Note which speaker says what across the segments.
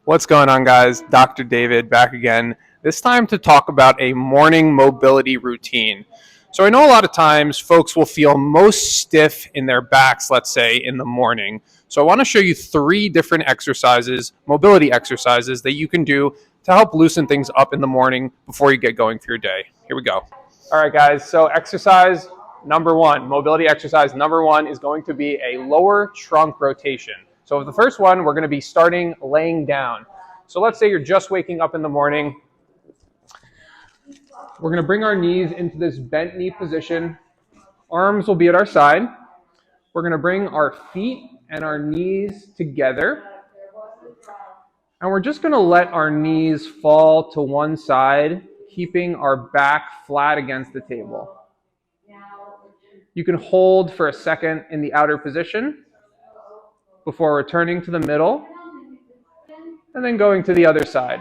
Speaker 1: What's going on, guys? Dr. David back again, this time to talk about a morning mobility routine. So I know a lot of times folks will feel most stiff in their backs, let's say, in the morning. So I want to show you 3 different exercises, mobility exercises, that you can do to help loosen things up in the morning before you get going through your day. Here we go. All right, guys, so exercise number 1, mobility exercise number 1 is going to be a lower trunk rotation. So the first one, we're going to be starting laying down. So let's say you're just waking up in the morning. We're going to bring our knees into this bent knee position. Arms will be at our side. We're going to bring our feet and our knees together. And we're just going to let our knees fall to one side, keeping our back flat against the table. You can hold for a second in the outer position before returning to the middle and then going to the other side.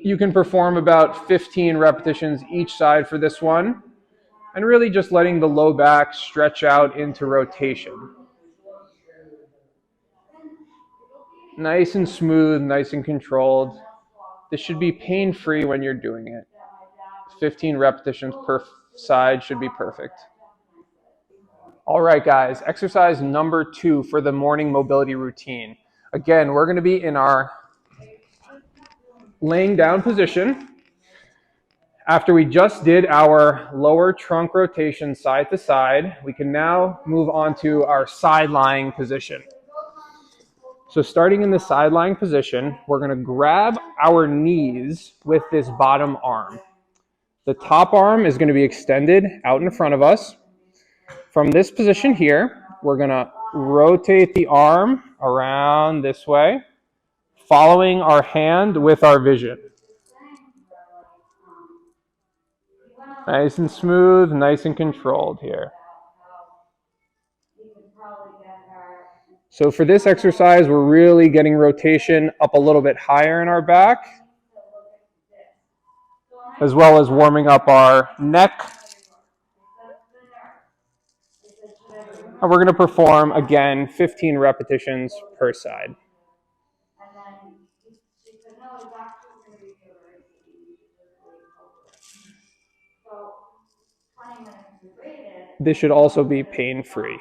Speaker 1: You can perform about 15 repetitions each side for this one, and really just letting the low back stretch out into rotation. Nice and smooth, nice and controlled. This should be pain-free when you're doing it. 15 repetitions per side should be perfect. All right, guys, exercise number 2 for the morning mobility routine. Again, we're going to be in our laying down position. After we just did our lower trunk rotation side to side, we can now move on to our side lying position. So starting in the side lying position, we're going to grab our knees with this bottom arm. The top arm is going to be extended out in front of us. From this position here, we're going to rotate the arm around this way, following our hand with our vision. Nice and smooth, nice and controlled here. So for this exercise, we're really getting rotation up a little bit higher in our back, as well as warming up our neck. And we're going to perform, again, 15 repetitions per side. This should also be pain-free.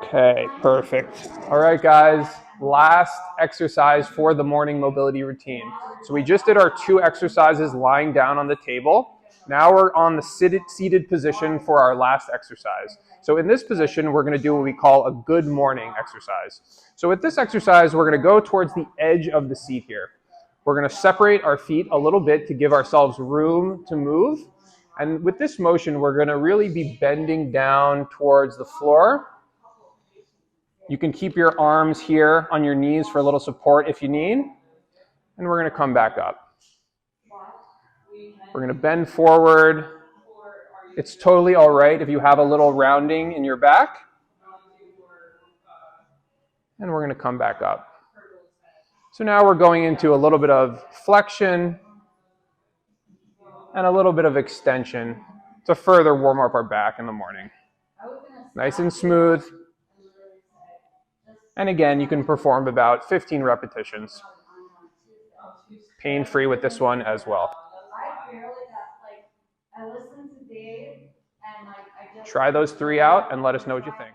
Speaker 1: Okay, perfect. All right, guys, last exercise for the morning mobility routine. So we just did our 2 exercises lying down on the table. Now we're on the seated position for our last exercise. So in this position, we're going to do what we call a good morning exercise. So with this exercise, we're going to go towards the edge of the seat here. We're going to separate our feet a little bit to give ourselves room to move. And with this motion, we're going to really be bending down towards the floor. You can keep your arms here on your knees for a little support if you need. And we're going to come back up. We're going to bend forward. It's totally all right if you have a little rounding in your back. And we're going to come back up. So now we're going into a little bit of flexion and a little bit of extension to further warm up our back in the morning. Nice and smooth. And again, you can perform about 15 repetitions. Pain-free with this one as well. Try those 3 out and let us know what you think.